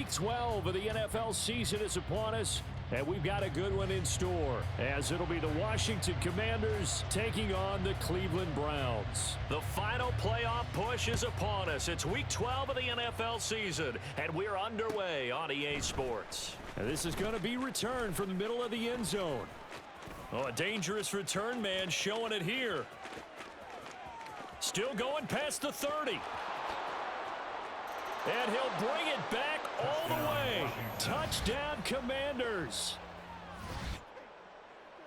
Week 12 of the NFL season is upon us, and we've got a good one in store, as it'll be the Washington Commanders taking on the Cleveland Browns. The final playoff push is upon us. It's Week 12 of the NFL season, and we're underway on EA Sports. And this is going to be returned from the middle of the end zone. Oh, a dangerous return man showing it here. Still going past the 30. And he'll bring it back all the way. Touchdown, Commanders.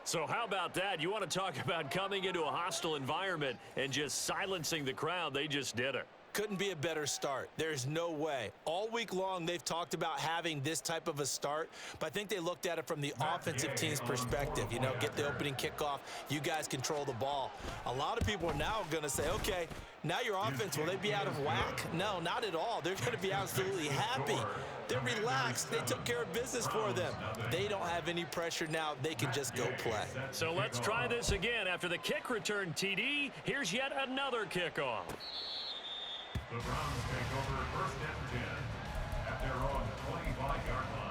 So how about that? You want to talk about coming into a hostile environment and just silencing the crowd? They just did it. Couldn't be a better start. There's no way. All week long, they've talked about having this type of a start, but I think they looked at it from the offensive team's perspective. You know, get the opening kickoff. You guys control the ball. A lot of people are now going to say, okay, now your offense, will they be out of whack? No, not at all. They're going to be absolutely happy. They're relaxed. They took care of business for them. They don't have any pressure now. They can just go play. So let's try this again. After the kick return, TD, here's yet another kickoff. The Browns take over first and 10 at their own 25-yard line.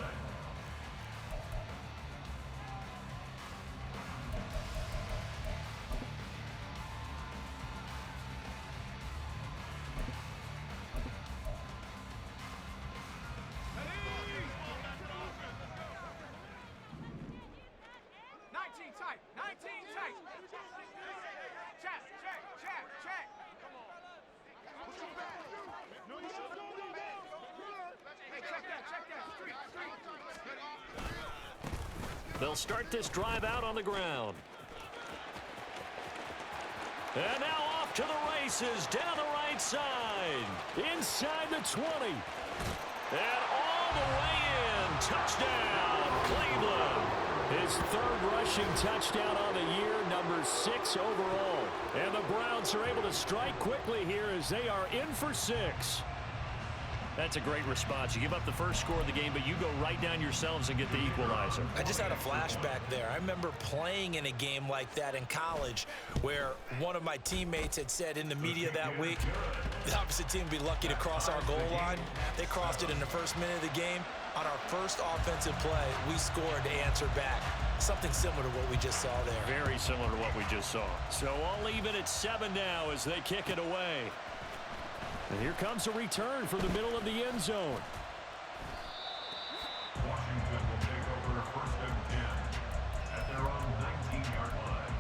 They'll start this drive out on the ground. And now off to the races down the right side. Inside the 20. And all the way in. Touchdown, Cleveland. His third rushing touchdown on the year, number 6 overall. And the Browns are able to strike quickly here as they are in for 6. That's a great response. You give up the first score of the game, but you go right down yourselves and get the equalizer. I just had a flashback there. I remember playing in a game like that in college where one of my teammates had said in the media that week, the opposite team would be lucky to cross our goal line. They crossed it in the first minute of the game. On our first offensive play, we scored to answer back. Something similar to what we just saw there. Very similar to what we just saw. So all even at 7 now as they kick it away. And here comes a return from the middle of the end zone. Washington will take over first and 10 at their own 19-yard line.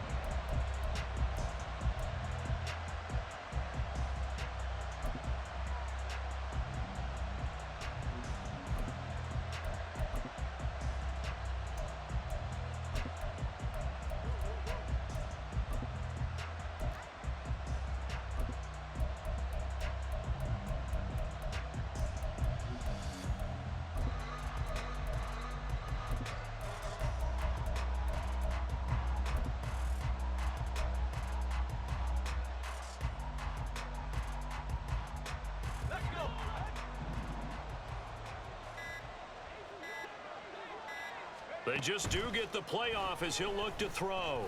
They just do get the playoff as he'll look to throw.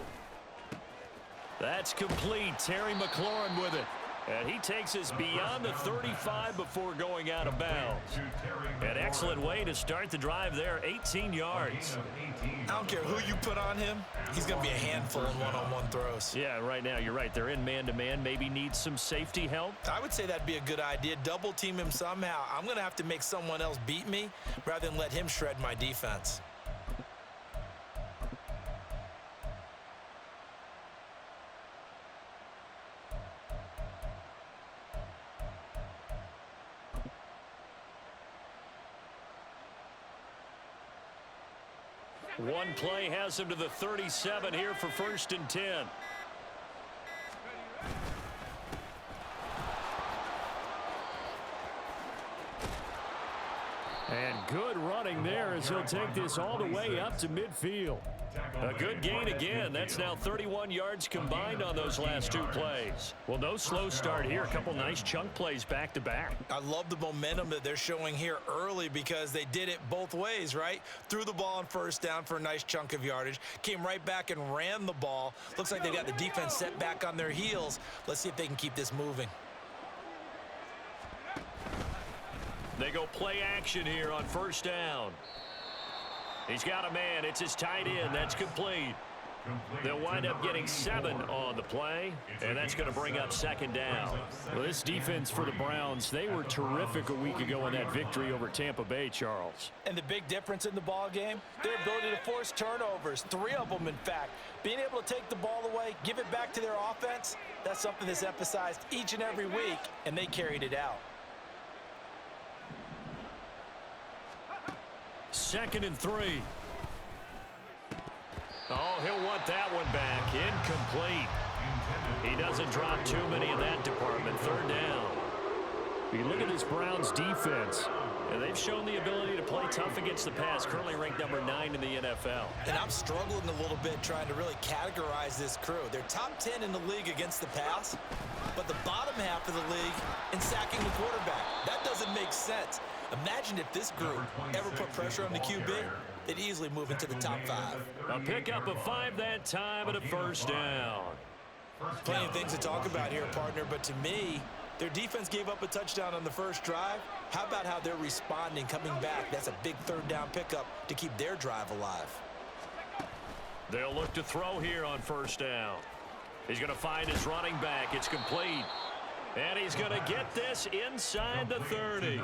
That's complete. Terry McLaurin with it. And he takes us beyond the 35 before going out of bounds. An excellent way to start the drive there, 18 yards. I don't care who you put on him. He's going to be a handful in one-on-one throws. Yeah, right now, you're right. They're in man-to-man. Maybe need some safety help. I would say that'd be a good idea. Double team him somehow. I'm going to have to make someone else beat me rather than let him shred my defense. One play has him to the 37 here for first and 10. And good running there as he'll take this all the way up to midfield. A good gain again. That's now 31 yards combined on those last 2 plays. Well, no slow start here. A couple nice chunk plays back to back. I love the momentum that they're showing here early because they did it both ways, right? Threw the ball on first down for a nice chunk of yardage. Came right back and ran the ball. Looks like they got the defense set back on their heels. Let's see if they can keep this moving. They go play action here on first down. He's got a man. It's his tight end. That's complete. They'll wind up getting 7 on the play, and that's going to bring up second down. Well, this defense for the Browns, they were terrific a week ago in that victory over Tampa Bay, Charles. And the big difference in the ball game, their ability to force turnovers, 3 of them, in fact. Being able to take the ball away, give it back to their offense, that's something that's emphasized each and every week, and they carried it out. 2nd and 3. Oh, he'll want that one back. Incomplete. He doesn't drop too many in that department. 3rd down. You look at this Browns defense. And they've shown the ability to play tough against the pass, currently ranked number 9 in the NFL. And I'm struggling a little bit trying to really categorize this crew. They're top 10 in the league against the pass, but the bottom half of the league in sacking the quarterback. That doesn't make sense. Imagine if this group ever put pressure on the QB, they'd easily move into the top 5. A pickup of 5 that time and a first down. Plenty of things to talk about here, partner, but to me, their defense gave up a touchdown on the first drive. How about how they're responding, coming back? That's a big 3rd down pickup to keep their drive alive. They'll look to throw here on first down. He's going to find his running back. It's complete. And he's going to get this inside the 30.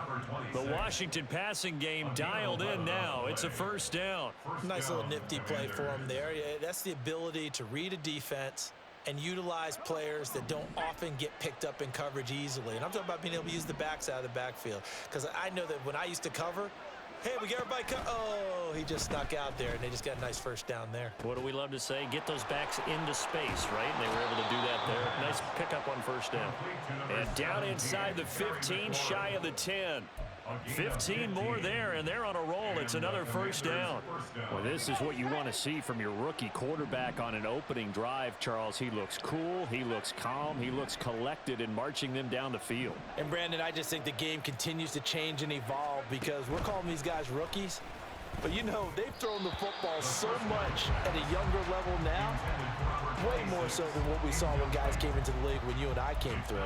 The Washington passing game dialed in now. It's a first down. Nice little nifty play for him there. Yeah, that's the ability to read a defense and utilize players that don't often get picked up in coverage easily. And I'm talking about being able to use the backside of the backfield. Because I know that when I used to cover, hey, we got everybody oh, he just snuck out there, and they just got a nice first down there. What do we love to say? Get those backs into space, right? And they were able to do that there. Nice pickup on first down. And down inside the 15, shy of the 10. 15 more there, and they're on a roll. It's another first down. Well, this is what you want to see from your rookie quarterback on an opening drive, Charles. He looks cool. He looks calm. He looks collected in marching them down the field. And, Brandon, I just think the game continues to change and evolve because we're calling these guys rookies. But, you know, they've thrown the football so much at a younger level now, way more so than what we saw when guys came into the league when you and I came through.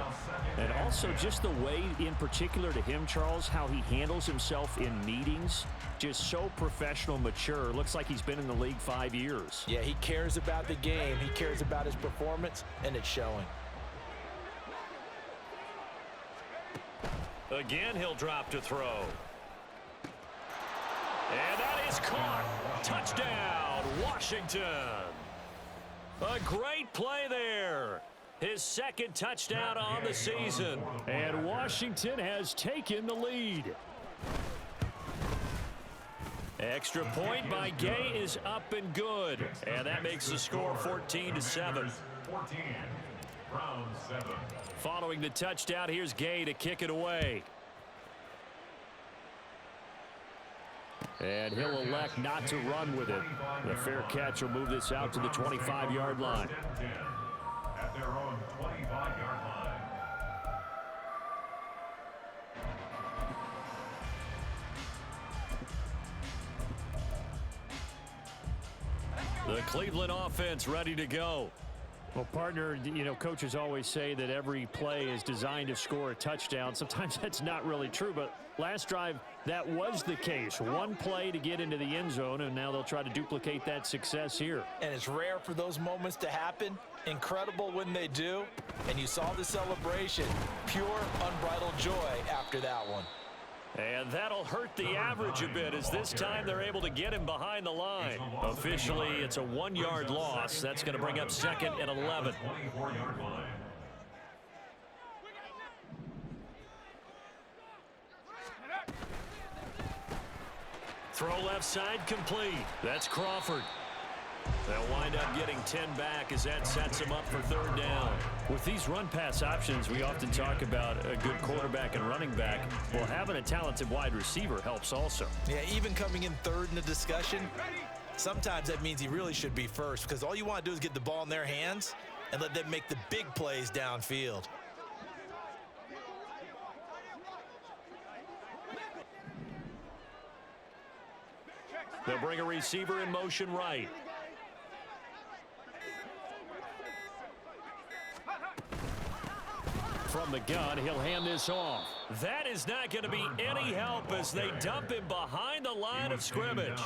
And also just the way, in particular to him, Charles, how he handles himself in meetings, just so professional, mature. Looks like he's been in the league 5 years. Yeah, he cares about the game. He cares about his performance, and it's showing. Again, he'll drop to throw. And that is caught. Touchdown, Washington. A great play there. His 2nd touchdown on the season. And Washington has taken the lead. Extra point by Gay is up and good. And that makes the score 14-7. Following the touchdown, here's Gay to kick it away. And he'll elect not to run with it. The fair catch will move this out to the 25-yard line. At their own 25-yard line. The Cleveland offense ready to go. Well, partner, you know, coaches always say that every play is designed to score a touchdown. Sometimes that's not really true, but last drive, that was the case. One play to get into the end zone, and now they'll try to duplicate that success here. And it's rare for those moments to happen. Incredible when they do. And you saw the celebration. Pure, unbridled joy after that one. And that'll hurt the average a bit as this time they're able to get him behind the line. Officially, it's a 1-yard loss. That's going to bring up 2nd and 11. Throw left side complete. That's Crawford. They'll wind up getting 10 back as that sets them up for 3rd down. With these run-pass options, we often talk about a good quarterback and running back. Well, having a talented wide receiver helps also. Yeah, even coming in 3rd in the discussion, sometimes that means he really should be first because all you want to do is get the ball in their hands and let them make the big plays downfield. They'll bring a receiver in motion right. From from the gun. He'll hand this off. That is not going to be any help as they dump him behind the line of scrimmage.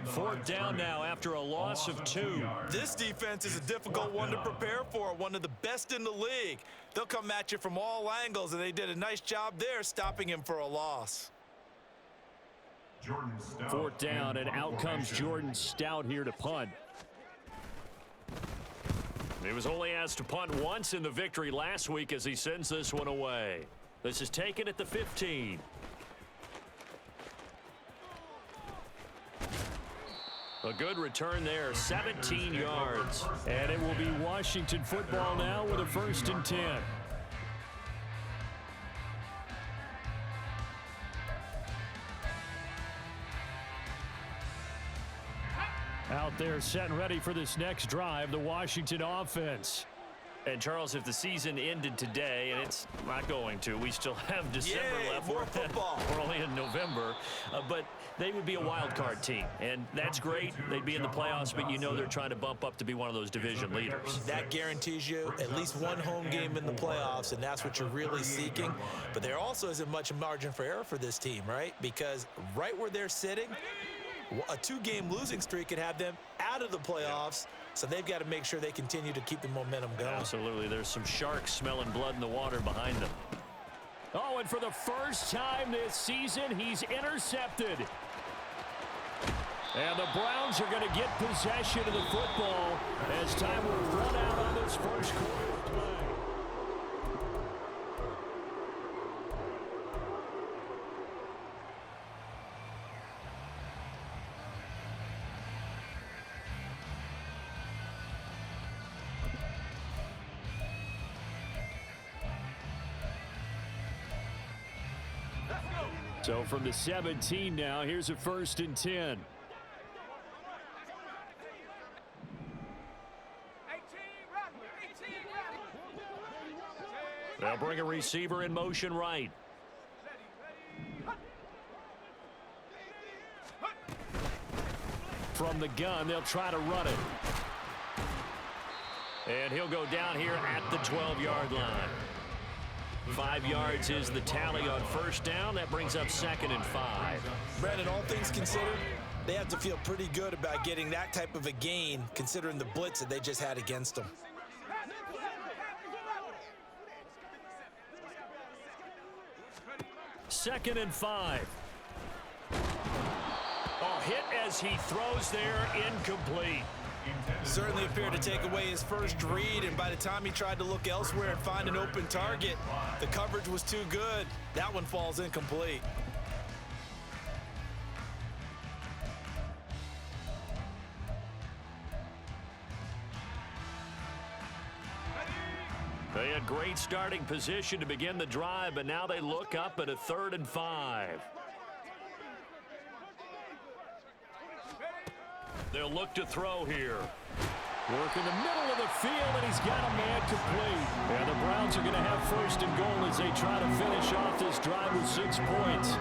Fourth down now after a loss of 2. This defense is a difficult one to prepare for, one of the best in the league. They'll come at you from all angles, and they did a nice job there stopping him for a loss. Fourth down, and out comes Jordan Stout here to punt. He was only asked to punt once in the victory last week as he sends this one away. This is taken at the 15. A good return there, 17 yards. And it will be Washington football now with a 1st and 10. Out there set and ready for this next drive, the Washington offense. And Charles, if the season ended today, and it's not going to, we still have December left. More football. We're only in November, but they would be a wild card team, and that's great. They'd be in the playoffs, but you know they're trying to bump up to be one of those division leaders. That guarantees you at least one home game in the playoffs, and that's what you're really seeking. But there also isn't much margin for error for this team, right? Because right where they're sitting, a 2-game losing streak could have them out of the playoffs, so they've got to make sure they continue to keep the momentum going. Absolutely. There's some sharks smelling blood in the water behind them. Oh, and for the first time this season, he's intercepted. And the Browns are going to get possession of the football as time will run out on this first quarter of play. So from the 17 now, here's a 1st and 10. They'll bring a receiver in motion right. From the gun, they'll try to run it. And he'll go down here at the 12-yard line. 5 yards is the tally on first down. That brings up 2nd and 5. Brandon, all things considered, they have to feel pretty good about getting that type of a gain, considering the blitz that they just had against them. Second and 5. Oh, hit as he throws there, incomplete. Certainly appeared to take away his first read, and by the time he tried to look elsewhere and find an open target, the coverage was too good. That one falls incomplete. They had great starting position to begin the drive, but now they look up at a 3rd and 5. They'll look to throw here. Work in the middle of the field, and he's got a man complete. And the Browns are going to have 1st and goal as they try to finish off this drive with 6 points.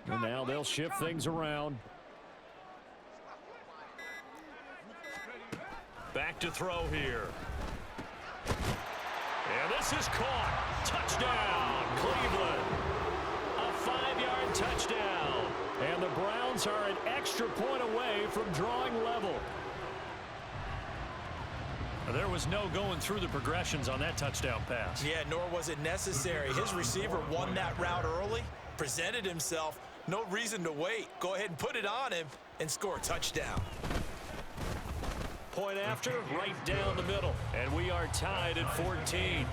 And now they'll shift things around. Back to throw here. And this is caught. Touchdown, Cleveland. A 5-yard touchdown. And the Browns are an extra point away from drawing level. There was no going through the progressions on that touchdown pass. Yeah, nor was it necessary. His receiver won that route early, presented himself. No reason to wait. Go ahead and put it on him and score a touchdown. Point after, right down the middle. And we are tied at 14.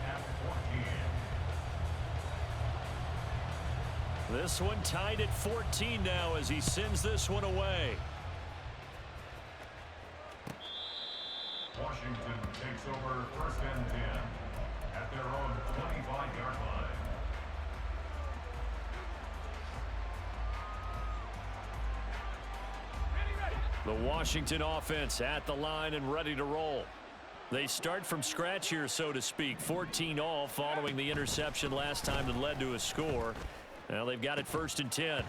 This one tied at 14 now as he sends this one away. Washington takes over 1st and 10 at their own 25-yard line. The Washington offense at the line and ready to roll. They start from scratch here, so to speak. 14 all following the interception last time that led to a score. Well, they've got it 1st and 10.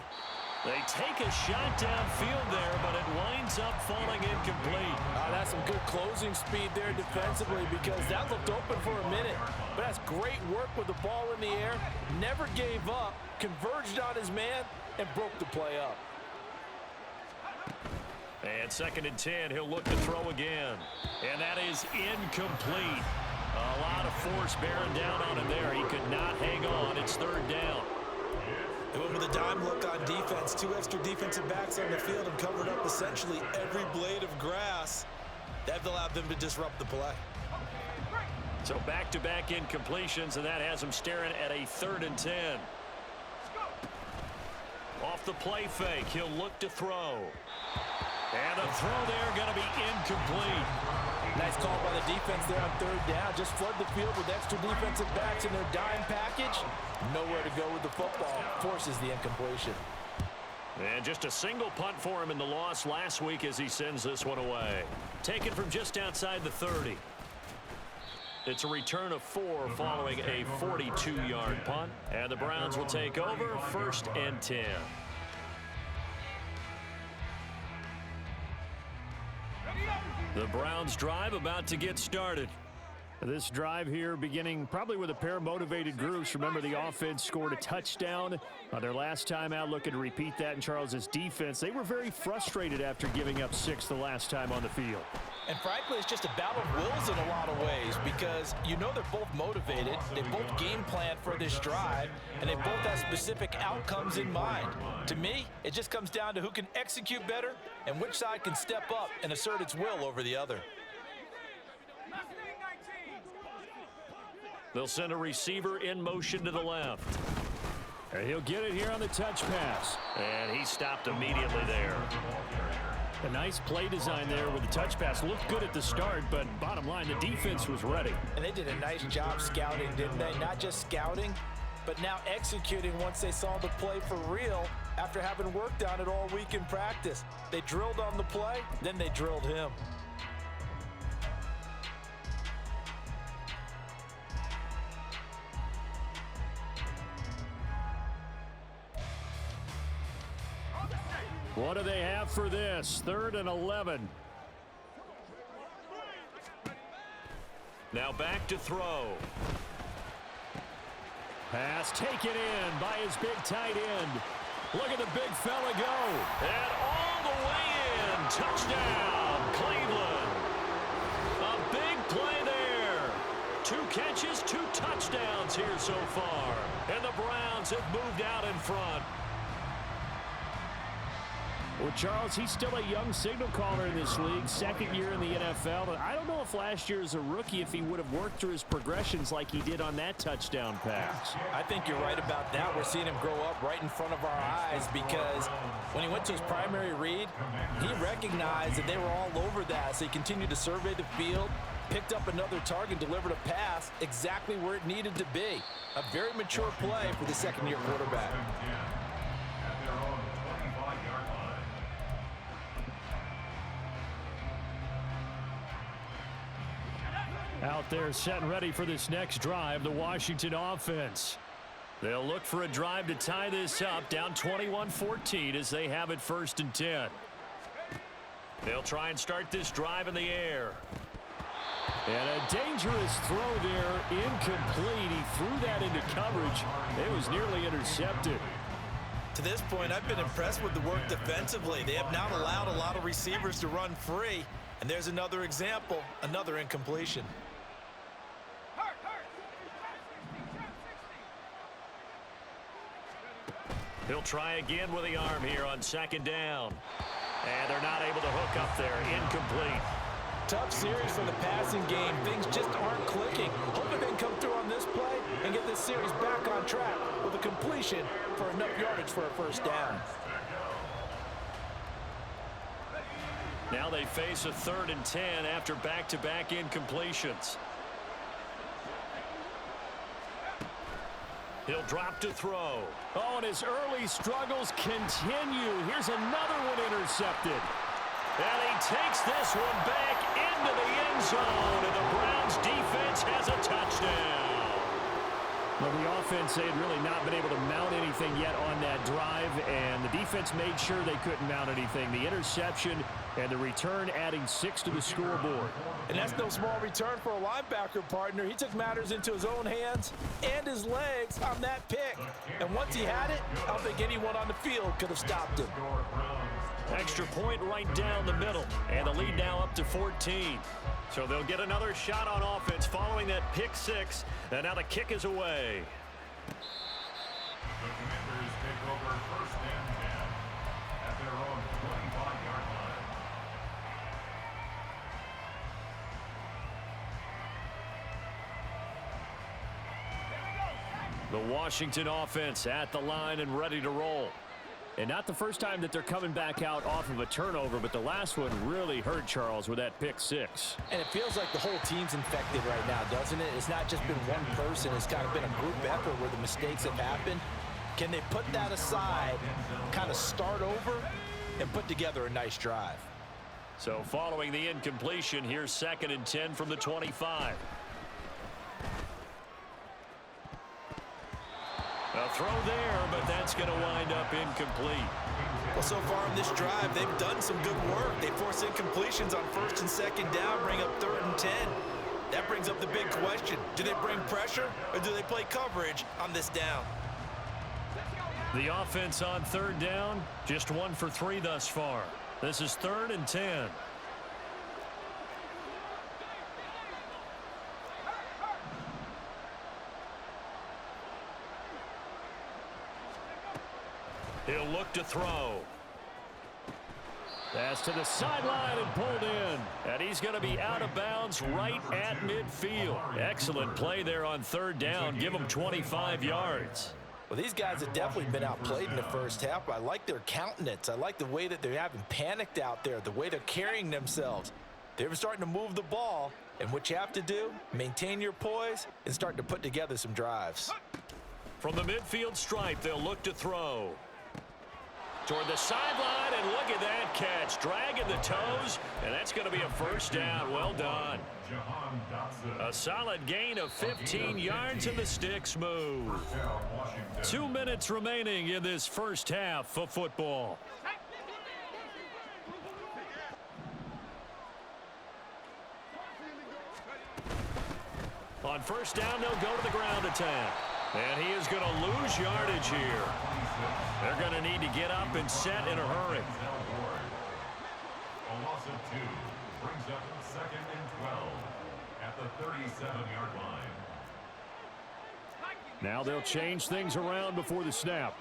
They take a shot downfield there, but it winds up falling incomplete. That's some good closing speed there defensively, because that looked open for a minute. But that's great work with the ball in the air. Never gave up, converged on his man, and broke the play up. And 2nd and 10, he'll look to throw again. And that is incomplete. A lot of force bearing down on him there. He could not hang on. It's 3rd down. They went with a dime look on defense. 2 extra defensive backs on the field and covered up essentially every blade of grass. That allowed them to disrupt the play. So back-to-back incompletions, and that has him staring at a 3rd and 10. Off the play fake, he'll look to throw. And the throw there going to be incomplete. Nice call by the defense there on 3rd down. Just flood the field with extra defensive backs in their dime package. Nowhere to go with the football. Forces the incompletion. And just a single punt for him in the loss last week as he sends this one away. Taken from just outside the 30. It's a return of 4 following a 42-yard punt. And the Browns will take over 1st and 10. The Browns drive about to get started. This drive here beginning probably with a pair of motivated groups. Remember, the offense scored a touchdown on their last time out. Looking to repeat that in Charles's defense. They were very frustrated after giving up 6 the last time on the field. And frankly, it's just a battle of wills in a lot of ways, because you know they're both motivated. They both game plan for this drive, and they both have specific outcomes in mind. To me, it just comes down to who can execute better and which side can step up and assert its will over the other. They'll send a receiver in motion to the left. And he'll get it here on the touch pass. And he stopped immediately there. A nice play design there with the touch pass. Looked good at the start, but bottom line, the defense was ready. And they did a nice job scouting, didn't they? Not just scouting, but now executing once they saw the play for real after having worked on it all week in practice. They drilled on the play, then they drilled him. What do they have for this? 3rd and 11. Now back to throw. Pass taken in by his big tight end. Look at the big fella go. And all the way in. Touchdown, Cleveland. A big play there. 2 catches, 2 touchdowns here so far. And the Browns have moved out in front. Well, Charles, he's still a young signal caller in this league, 2nd year in the NFL. But I don't know if last year as a rookie, if he would have worked through his progressions like he did on that touchdown pass. I think you're right about that. We're seeing him grow up right in front of our eyes, because when he went to his primary read, he recognized that they were all over that. So he continued to survey the field, picked up another target, delivered a pass exactly where it needed to be. A very mature play for the 2nd-year quarterback. Out there set and ready for this next drive, the Washington offense. They'll look for a drive to tie this up, down 21-14 as they have it 1st and 10. They'll try and start this drive in the air. And a dangerous throw there, incomplete. He threw that into coverage. It was nearly intercepted. To this point, I've been impressed with the work defensively. They have not allowed a lot of receivers to run free. And there's another example, another incompletion. He'll try again with the arm here on 2nd down. And they're not able to hook up there. Incomplete. Tough series for the passing game. Things just aren't clicking. Hoping they can come through on this play and get this series back on track with a completion for enough yardage for a 1st down. Now they face a 3rd and 10 after back-to-back incompletions. He'll drop to throw. Oh, and his early struggles continue. Here's another one intercepted. And he takes this one back into the end zone, and the Browns defense has a touchdown. Well, the offense, they had really not been able to mount anything yet on that drive, and the defense made sure they couldn't mount anything. The interception and the return adding 6 to the scoreboard. And that's no small return for a linebacker, partner. He took matters into his own hands and his legs on that pick. And once he had it, I don't think anyone on the field could have stopped him. Extra point right down the middle, and the lead now up to 14. So they'll get another shot on offense following that pick 6, and now the kick is away. The Commanders take over 1st and 10 at their own 25-yard line. The Washington offense at the line and ready to roll. And not the first time that they're coming back out off of a turnover, but the last one really hurt Charles with that pick 6. And it feels like the whole team's infected right now, doesn't it? It's not just been one person. It's kind of been a group effort where the mistakes have happened. Can they put that aside, kind of start over, and put together a nice drive? So following the incompletion, here's 2nd and 10 from the 25. A throw there, but that's going to wind up incomplete. Well, so far in this drive, they've done some good work. They force incompletions on 1st and 2nd down, bring up 3rd and 10. That brings up the big question. Do they bring pressure, or do they play coverage on this down? The offense on 3rd down, just 1 for 3 thus far. This is 3rd and 10. He'll look to throw. That's to the sideline and pulled in. And he's going to be out of bounds right at midfield. Excellent play there on 3rd down. Give him 25 yards. Well, these guys have definitely been outplayed in the first half. I like their countenance. I like the way that they haven't panicked out there, the way they're carrying themselves. They're starting to move the ball, and what you have to do, maintain your poise and start to put together some drives. From the midfield stripe, they'll look to throw. Toward the sideline, and look at that catch. Dragging the toes, and that's going to be a 1st down. Well done. A solid gain of 15 yards, and the sticks move. 2 minutes remaining in this first half of football. On 1st down, they'll go to the ground attack. And he is going to lose yardage here. They're going to need to get up and set in a hurry. A loss of 2 brings up 2nd and 12 at the 37-yard line. Now they'll change things around before the snap.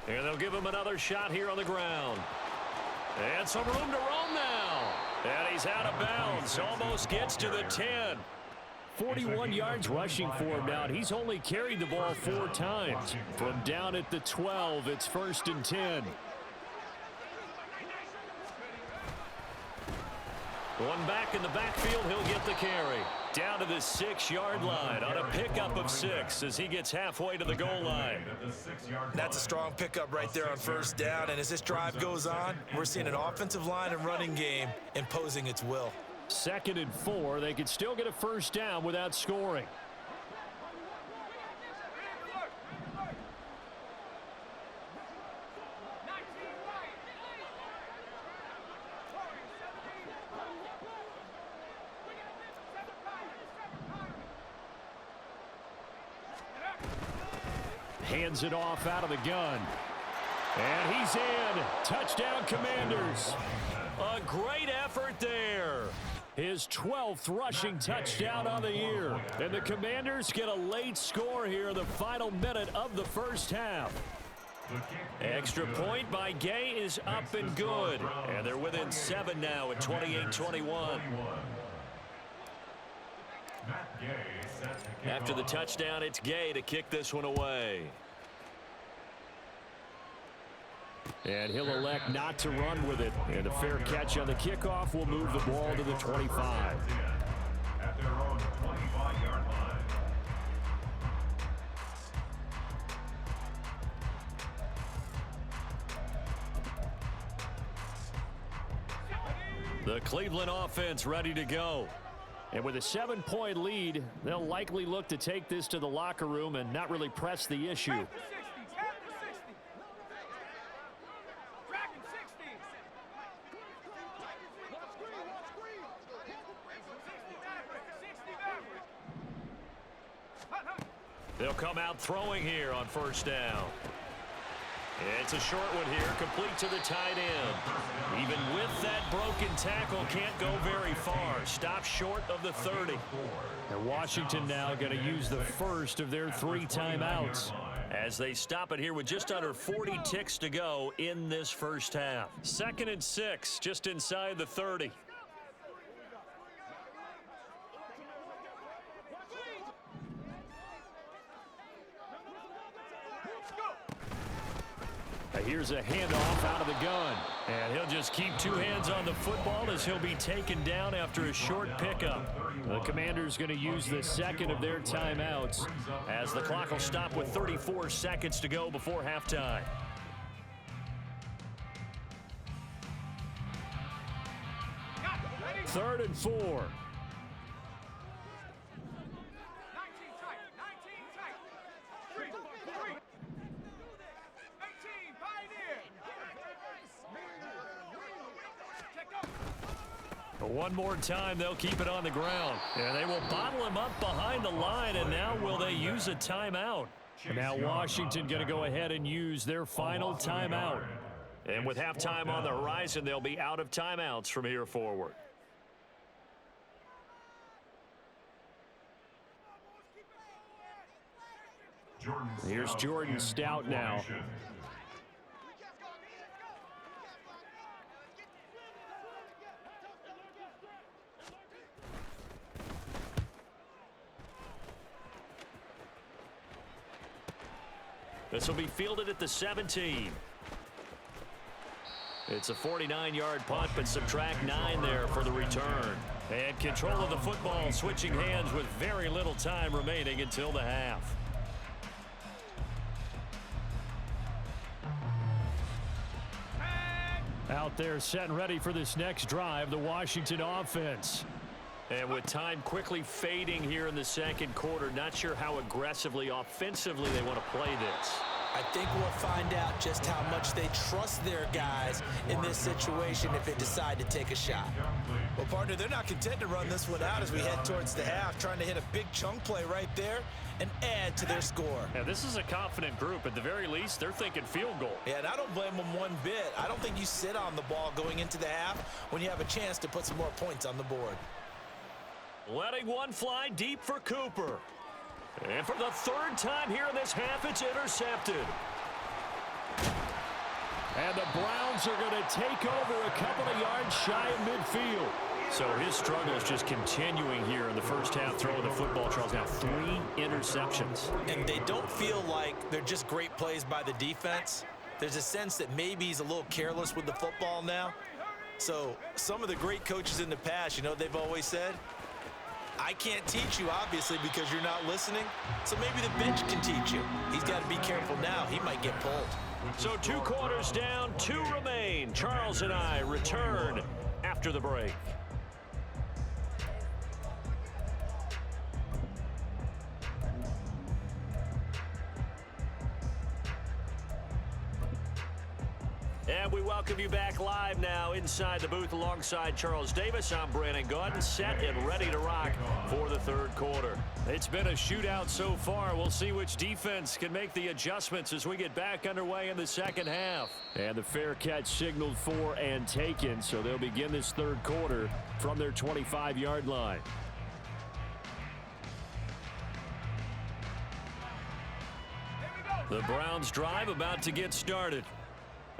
And they'll give him another shot here on the ground. And some room to roam now. And he's out of bounds. Almost gets to the 10. 41 yards rushing for him now. He's only carried the ball 4 times. From down at the 12, it's 1st and 10. One back in the backfield, he'll get the carry. Down to the 6-yard line on a pickup of 6 as he gets halfway to the goal line. That's a strong pickup right there on 1st down, and as this drive goes on, we're seeing an offensive line and running game imposing its will. 2nd and 4, they could still get a 1st down without scoring. Hands it off out of the gun. And he's in. Touchdown, Commanders. A great effort there. His 12th rushing touchdown on the year. And the Commanders get a late score here in the final minute of the first half. Extra point by Gay is up and good. And they're within 7 now at 28-21. After the touchdown, it's Gay to kick this one away. And he'll elect not to run with it. And a fair catch on the kickoff will move the ball to the 25. At their own 25-yard line. The Cleveland offense ready to go. And with a 7-point lead, they'll likely look to take this to the locker room and not really press the issue. They'll come out throwing here on first down. It's a short one here, complete to the tight end. Even with that broken tackle, can't go very far. Stop short of the 30. And Washington now going to use the first of their 3 timeouts. As they stop it here with just under 40 ticks to go in this first half. 2nd and 6, just inside the 30. Here's a handoff out of the gun. And he'll just keep 2 hands on the football as he'll be taken down after a short pickup. The Commanders going to use the 2nd of their timeouts as the clock will stop with 34 seconds to go before halftime. Third and 4. One more time, they'll keep it on the ground. And they will bottle him up behind the line, and now will they use a timeout? Now Washington going to go ahead and use their final timeout. And with halftime on the horizon, they'll be out of timeouts from here forward. Here's Jordan Stout now. This will be fielded at the 17. It's a 49-yard punt, but subtract 9 there for the return. And control of the football, switching hands with very little time remaining until the half. Out there set and ready for this next drive, the Washington offense. And with time quickly fading here in the second quarter, not sure how aggressively, offensively they want to play this. I think we'll find out just how much they trust their guys in this situation if they decide to take a shot. Well, partner, they're not content to run this one out as we head towards the half, trying to hit a big chunk play right there and add to their score. Yeah, this is a confident group. At the very least, they're thinking field goal. Yeah, and I don't blame them one bit. I don't think you sit on the ball going into the half when you have a chance to put some more points on the board. Letting one fly deep for Cooper. And for the 3rd time here in this half, it's intercepted. And the Browns are going to take over a couple of yards shy of midfield. So his struggle is just continuing here in the first half, throwing the football. Charles, now 3 interceptions. And they don't feel like they're just great plays by the defense. There's a sense that maybe he's a little careless with the football now. So some of the great coaches in the past, you know what they've always said? I can't teach you, obviously, because you're not listening. So maybe the bench can teach you. He's got to be careful now. He might get pulled. So 2 quarters down, 2 remain. Charles and I return after the break. And we welcome you back live now inside the booth alongside Charles Davis. I'm Brandon Gaudin, set and ready to rock for the 3rd quarter. It's been a shootout so far. We'll see which defense can make the adjustments as we get back underway in the second half. And the fair catch signaled for and taken, so they'll begin this 3rd quarter from their 25-yard line. The Browns drive about to get started.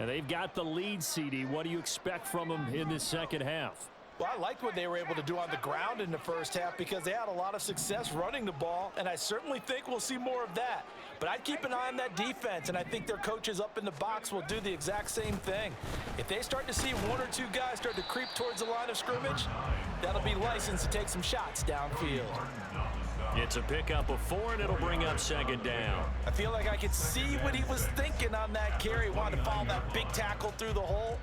And they've got the lead, CD. What do you expect from them in this second half? Well, I liked what they were able to do on the ground in the first half because they had a lot of success running the ball, and I certainly think we'll see more of that. But I'd keep an eye on that defense, and I think their coaches up in the box will do the exact same thing. If they start to see 1 or 2 guys start to creep towards the line of scrimmage, that'll be licensed to take some shots downfield. It's a pickup of 4, and it'll bring up 2nd down. I feel like I could see what he was thinking on that carry. He wanted to follow that big tackle through the hole.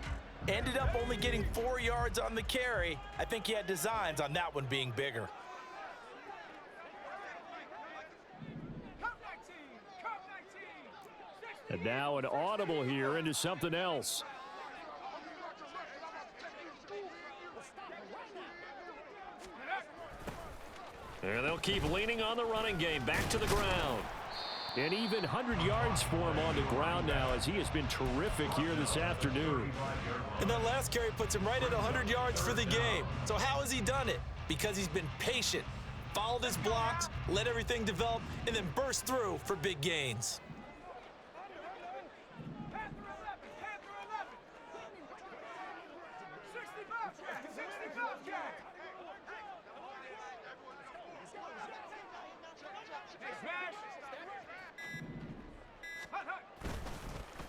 Ended up only getting 4 yards on the carry. I think he had designs on that one being bigger. And now an audible here into something else. And they'll keep leaning on the running game. Back to the ground. And even 100 yards for him on the ground now, as he has been terrific here this afternoon. And that last carry puts him right at 100 yards for the game. So how has he done it? Because he's been patient, followed his blocks, let everything develop, and then burst through for big gains.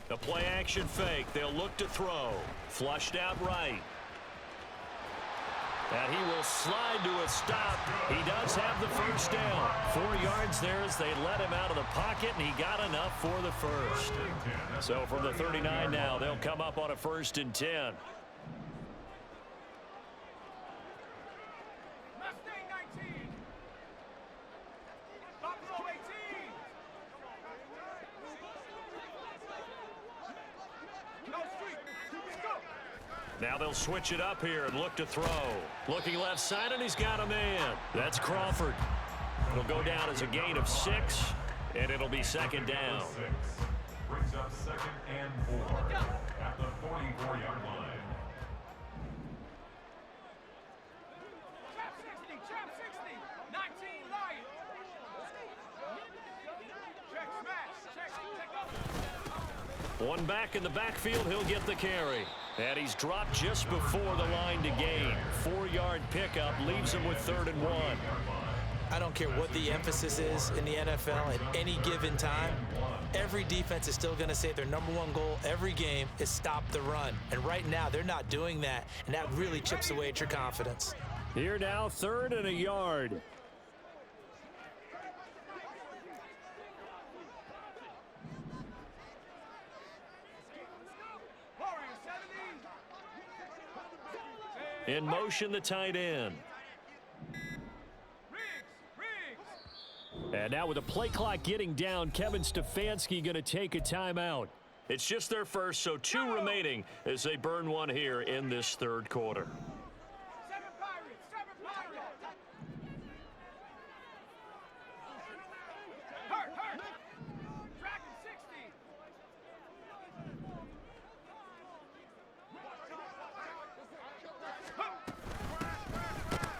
The play action fake. They'll look to throw. Flushed out right. And he will slide to a stop. He does have the first down. 4 yards there as they let him out of the pocket, and he got enough for the first. So from the 39 now, they'll come up on a 1st and 10. Now they'll switch it up here and look to throw. Looking left side, and he's got a man. That's Crawford. It'll go down as a gain of 6, and it'll be 2nd down. Brings up 2nd and 4 at the 44-yard line. Trap 60, 19 Lion. Check smash, check. One back in the backfield, he'll get the carry. And he's dropped just before the line to gain. 4-yard pickup leaves him with 3rd and 1. I don't care what the emphasis is in the NFL at any given time. Every defense is still going to say their #1 goal every game is stop the run. And right now, they're not doing that, and that really chips away at your confidence. Here now, 3rd and a yard. In motion, the tight end. And now with the play clock getting down, Kevin Stefanski going to take a timeout. It's just their first, so 2 remaining as they burn one here in this 3rd quarter.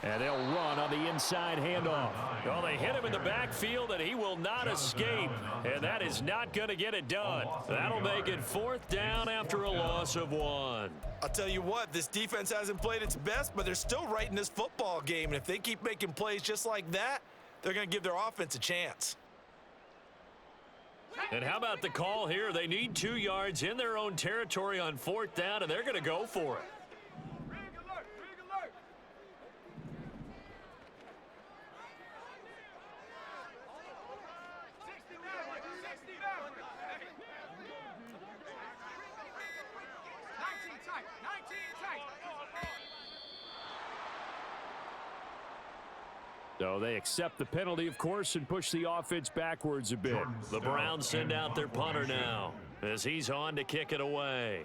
And they'll run on the inside handoff. Well, they hit him in the backfield, and he will not escape. And that is not going to get it done. That'll make it 4th down after a loss of 1. I'll tell you what, this defense hasn't played its best, but they're still right in this football game. And if they keep making plays just like that, they're going to give their offense a chance. And how about the call here? They need 2 yards in their own territory on 4th down, and they're going to go for it. So they accept the penalty, of course, and push the offense backwards a bit. The Browns send out their punter now as he's on to kick it away.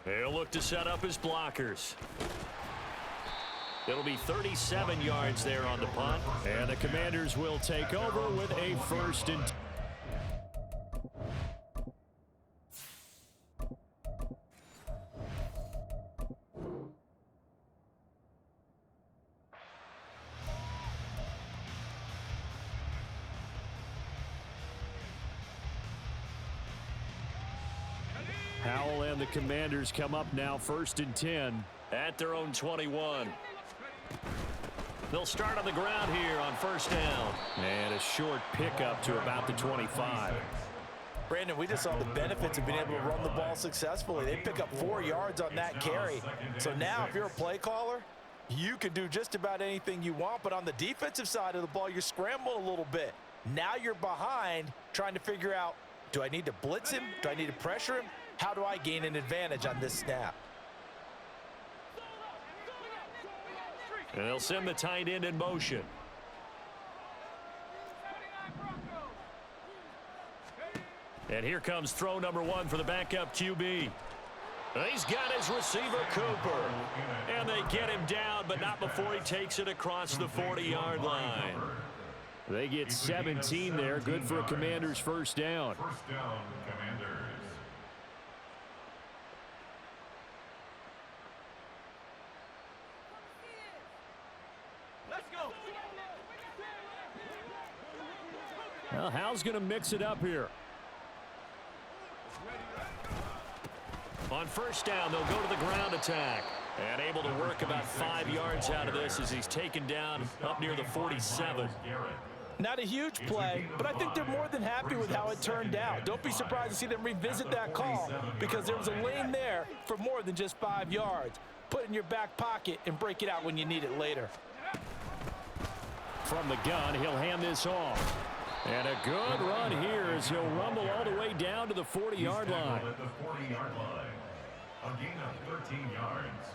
He'll look to set up his blockers. It'll be 37 yards there on the punt. And the Commanders will take over with a 1st and 10. Howell and the Commanders come up now 1st and 10. At their own 21. They'll start on the ground here on 1st down. And a short pickup to about the 25. Brandon, we just saw the benefits of being able to run the ball successfully. They pick up 4 yards on that carry. So now if you're a play caller, You can do just about anything you want, but on the defensive side of the ball, you're scrambling a little bit. Now you're behind trying to figure out, do I need to blitz him? Do I need to pressure him? How do I gain an advantage on this snap? And they'll send the tight end in motion. And here comes throw number 1 for the backup QB. He's got his receiver, Cooper. And they get him down, but not before he takes it across the 40-yard line. They get 17 there. Good for a Commanders first down. First down, Commanders. Let's go. Well, Hal's going to mix it up here. On first down, they'll go to the ground attack. And able to work about 5 yards out of this as he's taken down up near the 47. Not a huge play, but I think they're more than happy with how it turned out. Don't be surprised to see them revisit that call because there was a lane there for more than just 5 yards. Put it in your back pocket and break it out when you need it later. From the gun, he'll hand this off. And a good run here as he'll rumble all the way down to the 40-yard line. At the 40-yard line. A gain of 13 yards.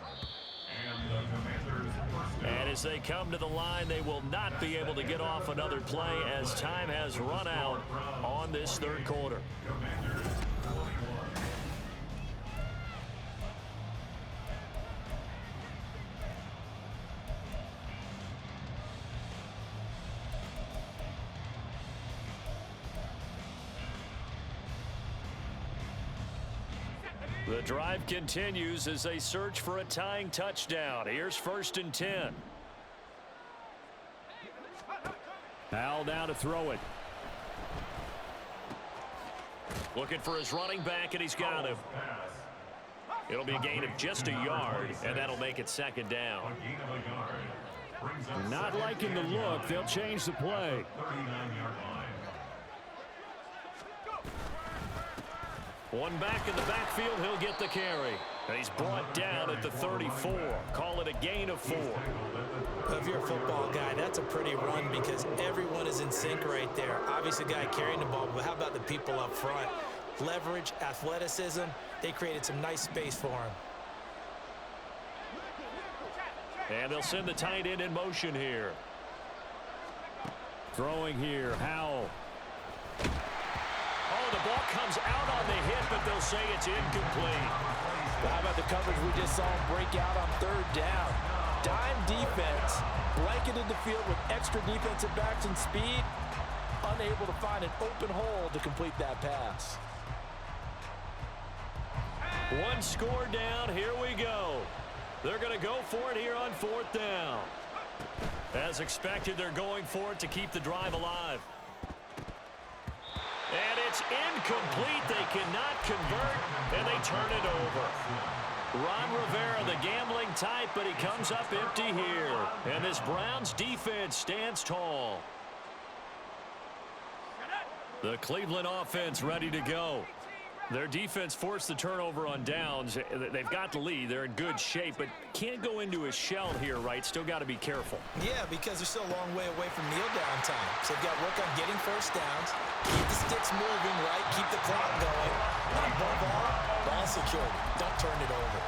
And the Commanders first down. And as they come to the line, they will not be able to get off another play as time has run out on this third quarter. Commanders 41. The drive continues as they search for a tying touchdown. Here's 1st and 10. Hal now to throw it. Looking for his running back, and he's got him. It'll be a gain of just a yard, and that'll make it 2nd down. A gain of a yard. Brings up Not liking the look. They'll change the play. 39-yard line. One back in the backfield, he'll get the carry. And he's brought down at the 34. Call it a gain of 4. If you're a football guy, that's a pretty run because everyone is in sync right there. Obviously, the guy carrying the ball, but how about the people up front? Leverage, athleticism, they created some nice space for him. And they'll send the tight end in motion here. Throwing here, Howell. Oh, the ball comes out on the hit, but they'll say it's incomplete. How about the coverage we just saw him break out on 3rd down? Dime defense, blanketed the field with extra defensive backs and speed, unable to find an open hole to complete that pass. One score down, here we go. They're going to go for it here on 4th down. As expected, they're going for it to keep the drive alive. And it's incomplete. They cannot convert, and they turn it over. Ron Rivera, the gambling type, but he comes up empty here. And this Browns defense stands tall. The Cleveland offense ready to go. Their defense forced the turnover on downs. They've got the lead. They're in good shape, but can't go into a shell here, right? Still got to be careful. Yeah, because they're still a long way away from kneel down time. So they've got to work on getting first downs, keep the sticks moving, right? Keep the clock going. And above all, ball security. Don't turn it over.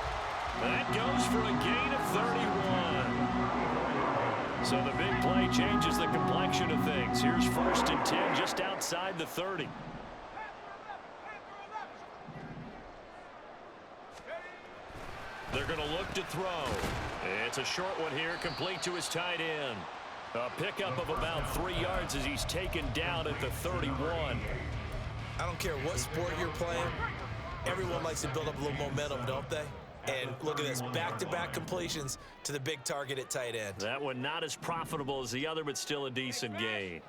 That goes for a gain of 31. So the big play changes the complexion of things. Here's 1st and 10 just outside the 30. They're going to look to throw. It's a short one here, complete to his tight end. A pickup of about 3 yards as he's taken down at the 31. I don't care what sport you're playing. Everyone likes to build up a little momentum, don't they? And look at this, back-to-back completions to the big target at tight end. That one not as profitable as the other, but still a decent gain.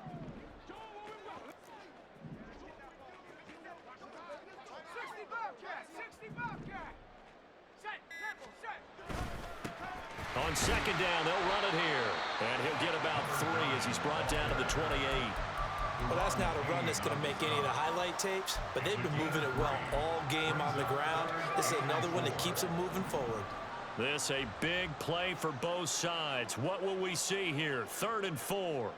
On 2nd down, they'll run it here. And he'll get about 3 as he's brought down to the 28. Well, that's not a run that's going to make any of the highlight tapes, but they've been moving it well all game on the ground. This is another one that keeps them moving forward. This a big play for both sides. What will we see here? 3rd and 4.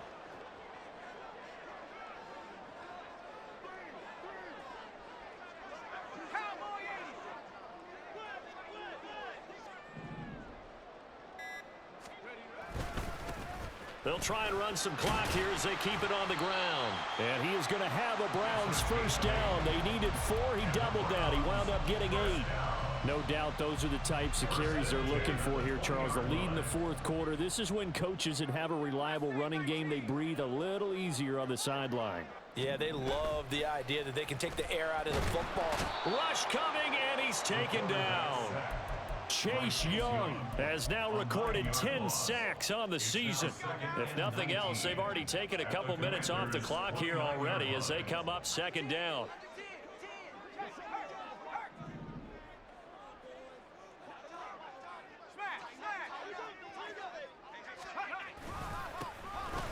They'll try and run some clock here as they keep it on the ground. And he is going to have a Browns first down. They needed 4. He doubled that. He wound up getting 8. No doubt those are the types of carries they're looking for here, Charles. The lead in the 4th quarter. This is when coaches that have a reliable running game, they breathe a little easier on the sideline. Yeah, they love the idea that they can take the air out of the football. Rush coming, and he's taken down. Chase Young has now recorded 10 sacks on the season. If nothing else, they've already taken a couple minutes off the clock here already as they come up 2nd down.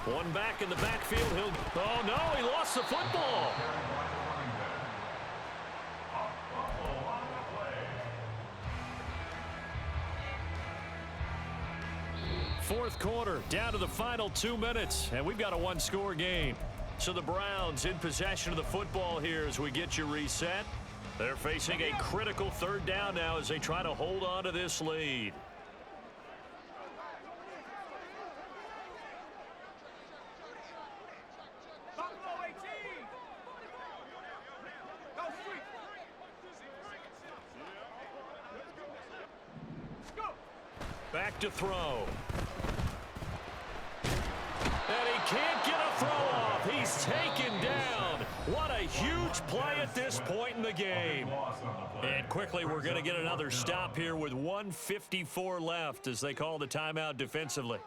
One back in the backfield. Oh, no, he lost the football. Fourth quarter, down to the final 2 minutes, and we've got a 1-score game. So the Browns in possession of the football here as we get you reset. They're facing a critical 3rd down now as they try to hold on to this lead. Back to throw. And he can't get a throw off. He's taken down. What a huge play at this point in the game. And quickly, we're going to get another stop here with 1:54 left as they call the timeout defensively.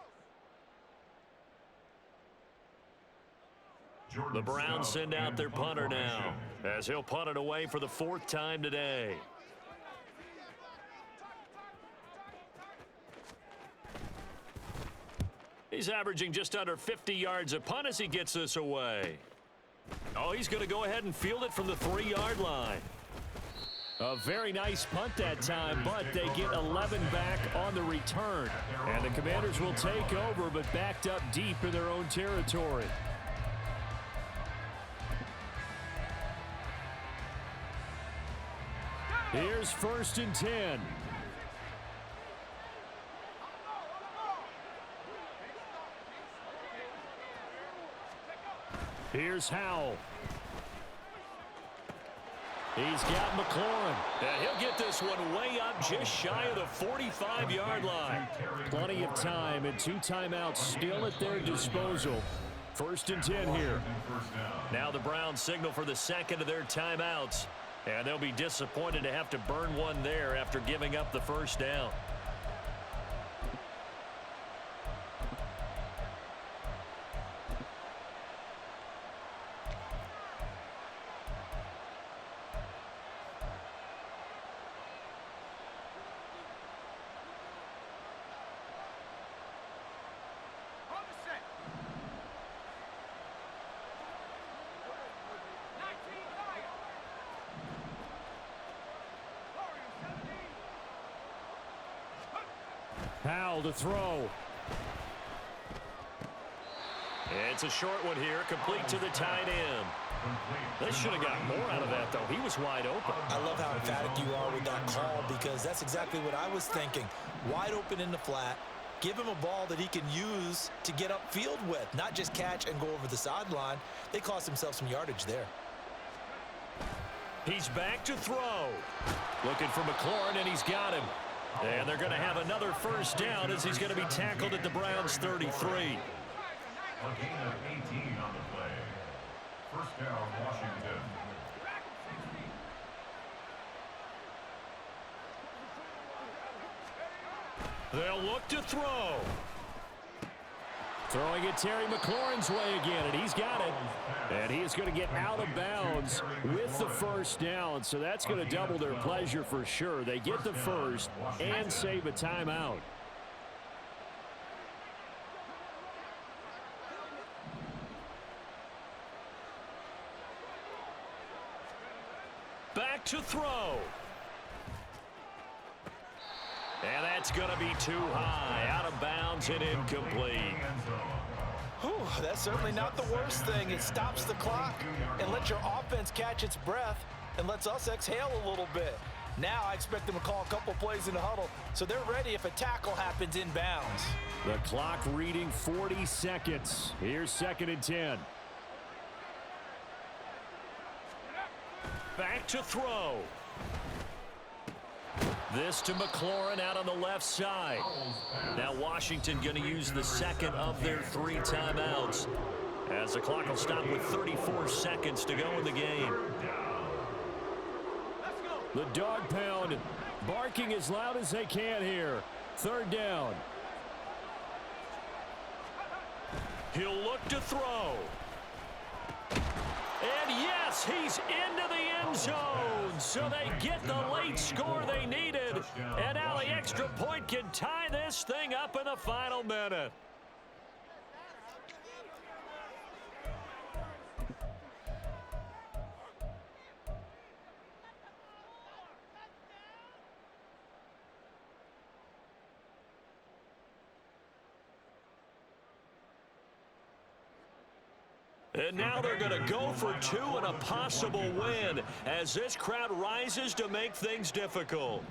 The Browns send out their punter now as he'll punt it away for the 4th time today. He's averaging just under 50 yards a punt as he gets this away. Oh, he's going to go ahead and field it from the 3-yard line. A very nice punt that time, but they get 11 back on the return. And the Commanders will take over, but backed up deep in their own territory. Here's 1st and 10. Here's Howell. He's got McLaurin. And he'll get this one way up just shy of the 45-yard line. Plenty of time and 2 timeouts still at their disposal. 1st and 10 here. Now the Browns signal for the 2nd of their timeouts. And they'll be disappointed to have to burn one there after giving up the 1st down. Howell to throw. It's a short one here, complete to the tight end. They should have got more out of that, though. He was wide open. I love how emphatic you are with that call because that's exactly what I was thinking. Wide open in the flat. Give him a ball that he can use to get upfield with, not just catch and go over the sideline. They cost themselves some yardage there. He's back to throw. Looking for McLaurin, and he's got him. And they're going to have another 1st down as he's going to be tackled at the Browns' 33. A gain of 18 on the play. 1st down, Washington. They'll look to throw. Throwing it Terry McLaurin's way again, and he's got it. And he is going to get out of bounds with the 1st down, so that's going to double their pleasure for sure. They get the 1st and save a timeout. Back to throw. And that's going to be too high, out of bounds and incomplete. Whew, that's certainly not the worst thing. It stops the clock and lets your offense catch its breath and lets us exhale a little bit. Now I expect them to call a couple plays in the huddle so they're ready if a tackle happens inbounds. The clock reading 40 seconds. Here's 2nd and 10. Back to throw. This to McLaurin out on the left side. Now Washington going to use the second of their 3 timeouts, as the clock will stop with 34 seconds to go in the game. The dog pound barking as loud as they can here. 3rd down. He'll look to throw. And yes, he's into the end zone. So they get the late score they needed. And now the extra point can tie this thing up in the final minute. And now they're going to go for 2 and a possible win as this crowd rises to make things difficult.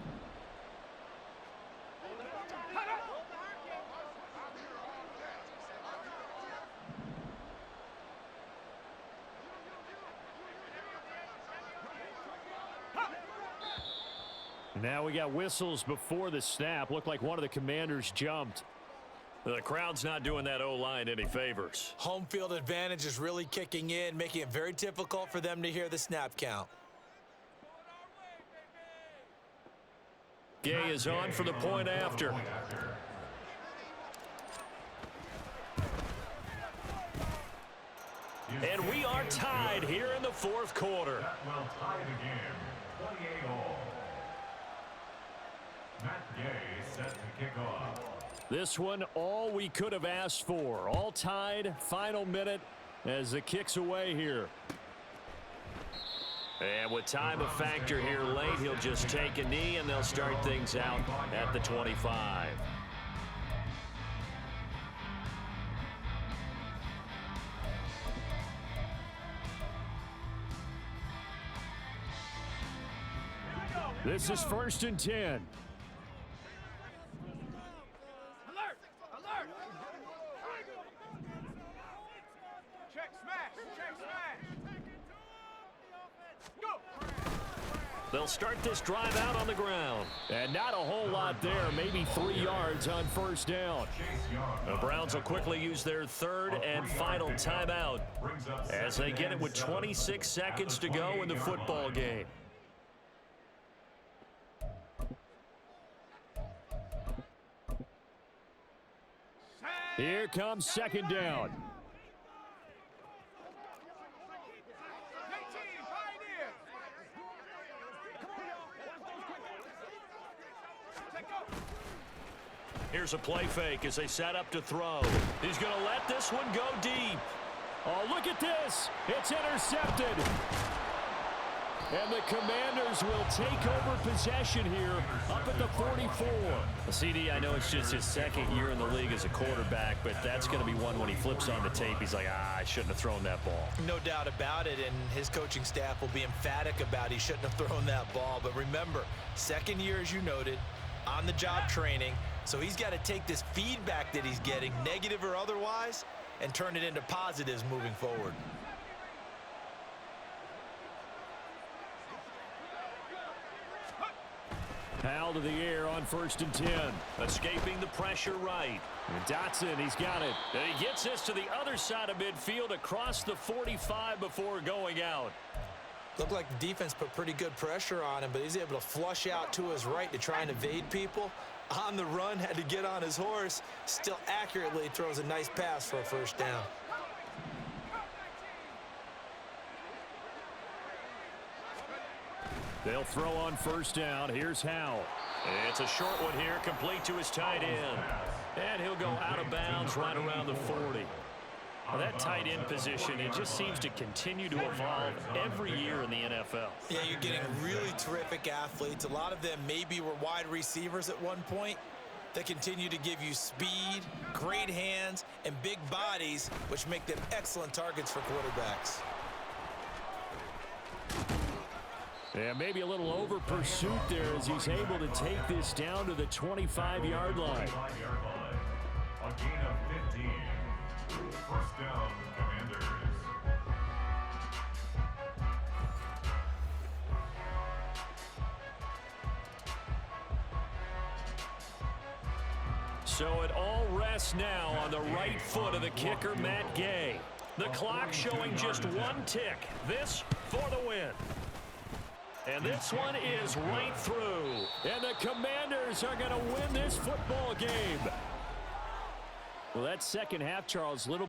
Now we got whistles before the snap. Looked like one of the Commanders jumped. The crowd's not doing that O-line any favors. Home field advantage is really kicking in, making it very difficult for them to hear the snap count. Gay is on for the point after. And we are tied here in the 4th quarter. That will tie the game, 28-all. Matt Gay set to kick off. This one, all we could have asked for. All tied, final minute as the kick's away here. And with time a factor here late, he'll just take a knee and they'll start things out at the 25. This is 1st and 10. They'll start this drive out on the ground. And not a whole lot there, maybe 3 yards on 1st down. The Browns will quickly use their 3rd and final timeout as they get it with 26 seconds to go in the football game. Here comes 2nd down. Here's a play fake as they set up to throw. He's going to let this one go deep. Oh, look at this. It's intercepted. And the Commanders will take over possession here up at the 44. CD, I know it's just his 2nd year in the league as a quarterback, but that's going to be one when he flips on the tape. He's like, I shouldn't have thrown that ball. No doubt about it, and his coaching staff will be emphatic about he shouldn't have thrown that ball. But remember, 2nd year, as you noted, on-the-job training. So he's got to take this feedback that he's getting, negative or otherwise, and turn it into positives moving forward. Powell to the air on 1st and 10. Escaping the pressure right. And Dotson, he's got it. And he gets this to the other side of midfield across the 45 before going out. Looked like the defense put pretty good pressure on him, but he's able to flush out to his right to try and evade people. On the run, had to get on his horse. Still accurately throws a nice pass for a 1st down. They'll throw on 1st down. Here's Howell. It's a short one here, complete to his tight end. And he'll go out of bounds right around the 40. Well, that tight end position, it just seems to continue to evolve every year in the NFL. Yeah, you're getting really terrific athletes. A lot of them maybe were wide receivers at one point. They continue to give you speed, great hands, and big bodies, which make them excellent targets for quarterbacks. Yeah, maybe a little over pursuit there as he's able to take this down to the 25-yard line. 25-yard line. A gain of 15. First down, Commanders. So it all rests now on the right foot of the kicker, Matt Gay. The clock showing just one tick. This for the win. And this one is right through. And the Commanders are going to win this football game. Well, that second half, Charles, little